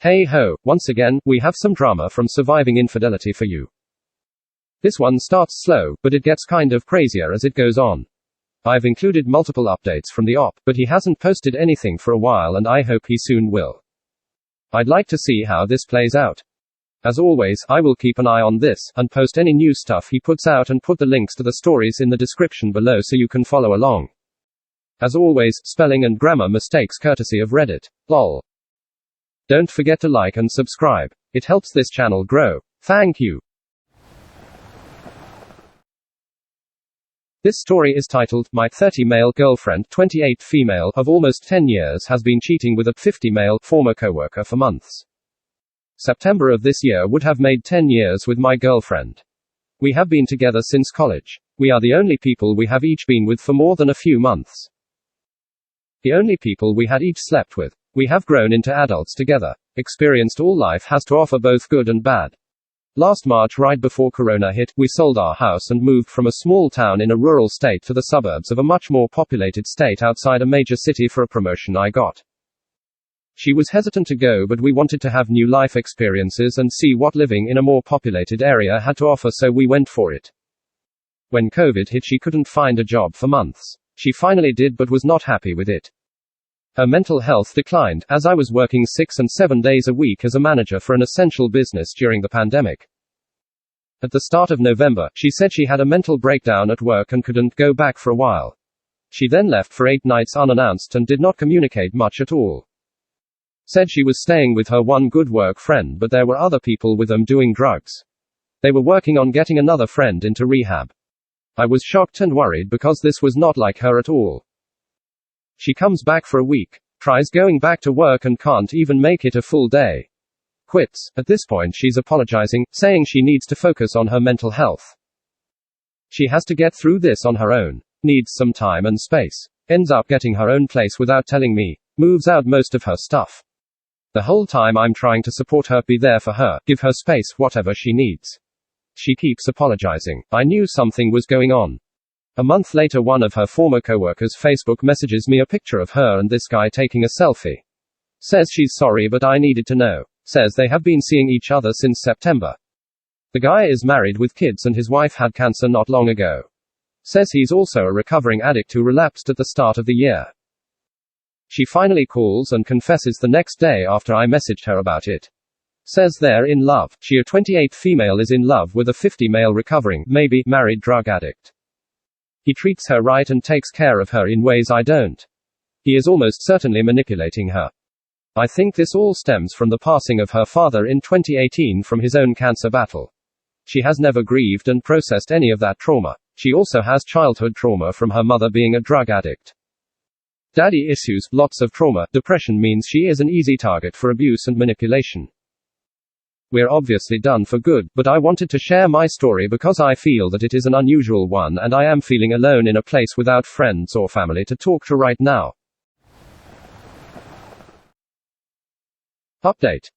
Hey ho, once again, we have some drama from Surviving Infidelity for you. This one starts slow, but it gets kind of crazier as it goes on. I've included multiple updates from the op, but he hasn't posted anything for a while and I hope he soon will. I'd like to see how this plays out. As always, I will keep an eye on this, and post any new stuff he puts out and put the links to the stories in the description below so you can follow along. As always, spelling and grammar mistakes courtesy of Reddit. Lol. Don't forget to like and subscribe. It helps this channel grow. Thank you. This story is titled, My 30 male girlfriend, 28 female, of almost 10 years has been cheating with a 50 male, former coworker for months. September of this year would have made 10 years with my girlfriend. We have been together since college. We are the only people we have each been with for more than a few months. The only people we had each slept with. We have grown into adults together. Experienced all life has to offer, both good and bad. Last March, right before Corona hit, we sold our house and moved from a small town in a rural state to the suburbs of a much more populated state outside a major city for a promotion I got. She was hesitant to go, but we wanted to have new life experiences and see what living in a more populated area had to offer, so we went for it. When COVID hit, she couldn't find a job for months. She finally did, but was not happy with it. Her mental health declined, as I was working 6 and 7 days a week as a manager for an essential business during the pandemic. At the start of November, she said she had a mental breakdown at work and couldn't go back for a while. She then left for 8 nights unannounced and did not communicate much at all. Said she was staying with her one good work friend, but there were other people with them doing drugs. They were working on getting another friend into rehab. I was shocked and worried because this was not like her at all. She comes back for a week, tries going back to work and can't even make it a full day. Quits. At this point she's apologizing, saying she needs to focus on her mental health. She has to get through this on her own. Needs some time and space. Ends up getting her own place without telling me. Moves out most of her stuff. The whole time I'm trying to support her, be there for her, give her space, whatever she needs. She keeps apologizing. I knew something was going on. A month later, one of her former coworkers Facebook messages me a picture of her and this guy taking a selfie. Says she's sorry but I needed to know. Says they have been seeing each other since September. The guy is married with kids and his wife had cancer not long ago. Says he's also a recovering addict who relapsed at the start of the year. She finally calls and confesses the next day after I messaged her about it. Says they're in love. She, a 28 female, is in love with a 50 male recovering, maybe, married drug addict. He treats her right and takes care of her in ways I don't. He is almost certainly manipulating her. I think this all stems from the passing of her father in 2018 from his own cancer battle. She has never grieved and processed any of that trauma. She also has childhood trauma from her mother being a drug addict. Daddy issues, lots of trauma. Depression means she is an easy target for abuse and manipulation. We're obviously done for good, but I wanted to share my story because I feel that it is an unusual one and I am feeling alone in a place without friends or family to talk to right now. Update.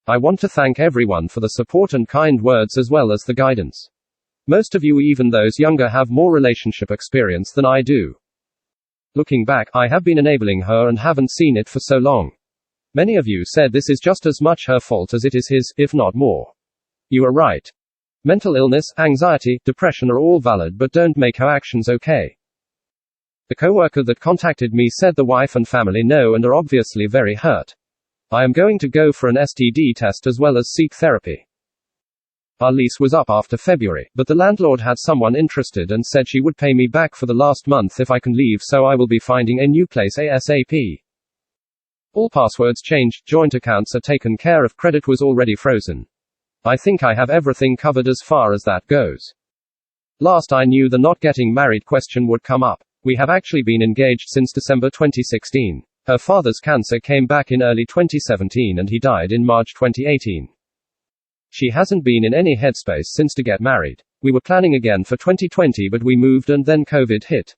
I want to thank everyone for the support and kind words as well as the guidance. Most of you, even those younger, have more relationship experience than I do. Looking back, I have been enabling her and haven't seen it for so long. Many of you said this is just as much her fault as it is his, if not more. You are right. Mental illness, anxiety, depression are all valid, but don't make her actions okay. The coworker that contacted me said the wife and family know and are obviously very hurt. I am going to go for an STD test as well as seek therapy. Our lease was up after February, but the landlord had someone interested and said she would pay me back for the last month if I can leave, so I will be finding a new place ASAP. All passwords changed, joint accounts are taken care of, credit was already frozen. I think I have everything covered as far as that goes. Last I knew, the not getting married question would come up. We have actually been engaged since December 2016. Her father's cancer came back in early 2017 and he died in March 2018. She hasn't been in any headspace since to get married. We were planning again for 2020, but we moved and then COVID hit.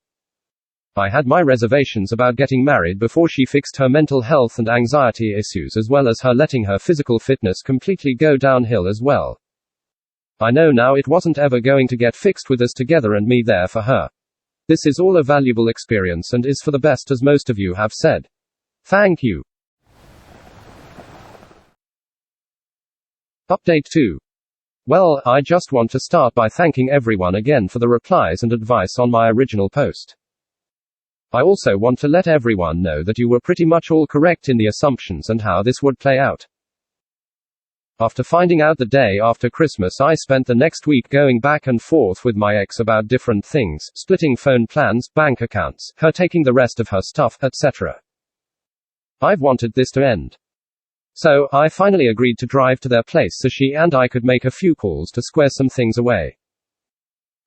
I had my reservations about getting married before she fixed her mental health and anxiety issues, as well as her letting her physical fitness completely go downhill as well. I know now it wasn't ever going to get fixed with us together and me there for her. This is all a valuable experience and is for the best, as most of you have said. Thank you. Update 2. Well, I just want to start by thanking everyone again for the replies and advice on my original post. I also want to let everyone know that you were pretty much all correct in the assumptions and how this would play out. After finding out the day after Christmas, I spent the next week going back and forth with my ex about different things, splitting phone plans, bank accounts, her taking the rest of her stuff, etc. I've wanted this to end. So, I finally agreed to drive to their place so she and I could make a few calls to square some things away.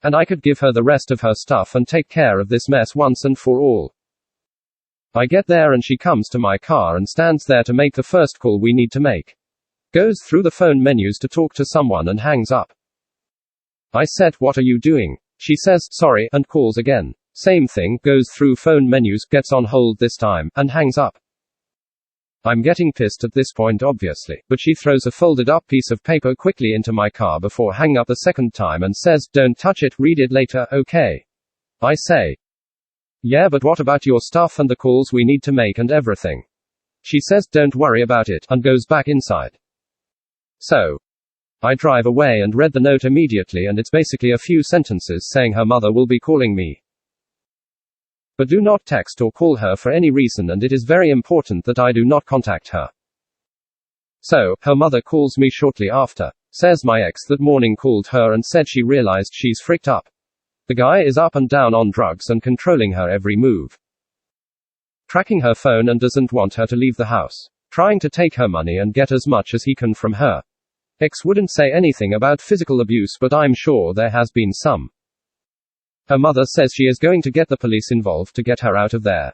And I could give her the rest of her stuff and take care of this mess once and for all. I get there and she comes to my car and stands there to make the first call we need to make. Goes through the phone menus to talk to someone and hangs up. I said, "What are you doing?" She says, "Sorry," and calls again. Same thing, goes through phone menus, gets on hold this time, and hangs up. I'm getting pissed at this point obviously, but she throws a folded up piece of paper quickly into my car before hanging up the second time and says, "Don't touch it, read it later, okay?" I say, "Yeah, but what about your stuff and the calls we need to make and everything?" She says, "Don't worry about it," and goes back inside. So, I drive away and read the note immediately, and it's basically a few sentences saying her mother will be calling me. But do not text or call her for any reason, and it is very important that I do not contact her. So, her mother calls me shortly after. Says my ex that morning called her and said she realized she's fricked up. The guy is up and down on drugs and controlling her every move. Tracking her phone and doesn't want her to leave the house. Trying to take her money and get as much as he can from her. Ex wouldn't say anything about physical abuse, but I'm sure there has been some. Her mother says she is going to get the police involved to get her out of there.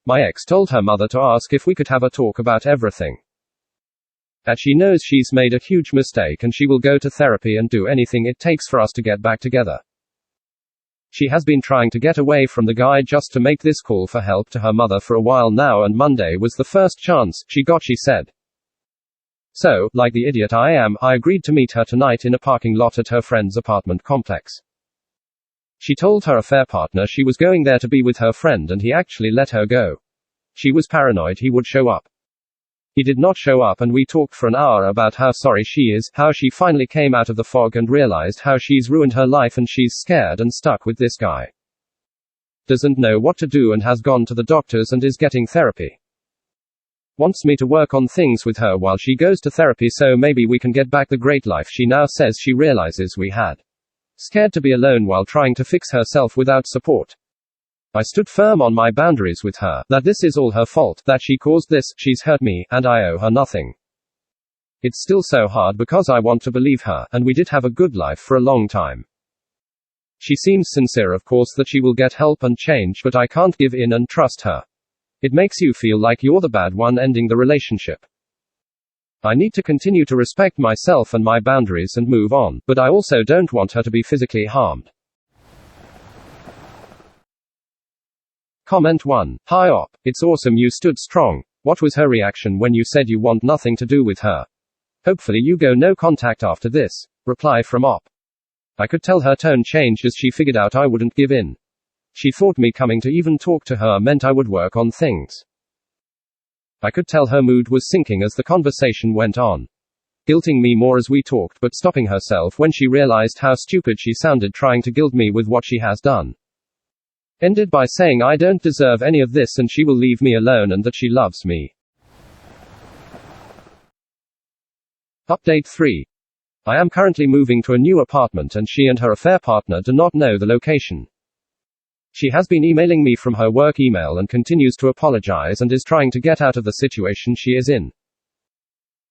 My ex told her mother to ask if we could have a talk about everything. That she knows she's made a huge mistake and she will go to therapy and do anything it takes for us to get back together. She has been trying to get away from the guy just to make this call for help to her mother for a while now, and Monday was the first chance she got, she said. So, like the idiot I am, I agreed to meet her tonight in a parking lot at her friend's apartment complex. She told her affair partner she was going there to be with her friend, and he actually let her go. She was paranoid he would show up. He did not show up, and we talked for an hour about how sorry she is, how she finally came out of the fog and realized how she's ruined her life and she's scared and stuck with this guy. Doesn't know what to do and has gone to the doctors and is getting therapy. Wants me to work on things with her while she goes to therapy so maybe we can get back the great life she now says she realizes we had. Scared to be alone while trying to fix herself without support. I stood firm on my boundaries with her, that this is all her fault, that she caused this, she's hurt me, and I owe her nothing. It's still so hard because I want to believe her, and we did have a good life for a long time. She seems sincere, of course, that she will get help and change, but I can't give in and trust her. It makes you feel like you're the bad one ending the relationship. I need to continue to respect myself and my boundaries and move on, but I also don't want her to be physically harmed. Comment 1. Hi Op. It's awesome you stood strong. What was her reaction when you said you want nothing to do with her? Hopefully you go no contact after this. Reply from Op. I could tell her tone changed as she figured out I wouldn't give in. She thought me coming to even talk to her meant I would work on things. I could tell her mood was sinking as the conversation went on. Guilting me more as we talked, but stopping herself when she realized how stupid she sounded trying to guilt me with what she has done. Ended by saying I don't deserve any of this and she will leave me alone and that she loves me. Update 3. I am currently moving to a new apartment and she and her affair partner do not know the location. She has been emailing me from her work email and continues to apologize and is trying to get out of the situation she is in.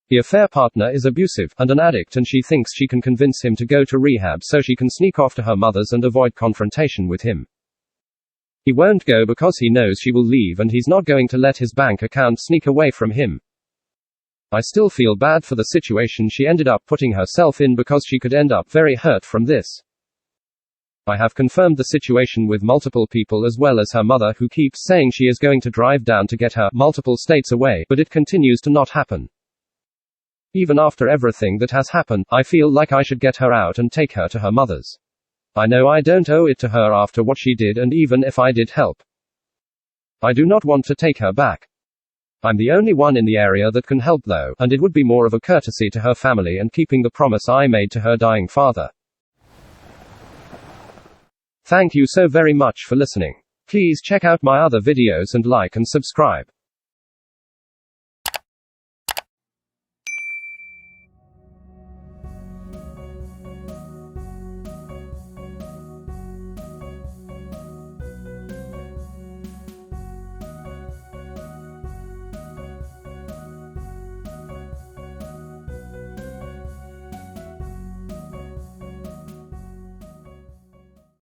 The affair partner is abusive and an addict, and she thinks she can convince him to go to rehab so she can sneak off to her mother's and avoid confrontation with him. He won't go because he knows she will leave and he's not going to let his bank account sneak away from him. I still feel bad for the situation she ended up putting herself in because she could end up very hurt from this. I have confirmed the situation with multiple people as well as her mother, who keeps saying she is going to drive down to get her multiple states away, but it continues to not happen. Even after everything that has happened, I feel like I should get her out and take her to her mother's. I know I don't owe it to her after what she did, and even if I did help, I do not want to take her back. I'm the only one in the area that can help though, and it would be more of a courtesy to her family and keeping the promise I made to her dying father. Thank you so very much for listening. Please check out my other videos and like and subscribe.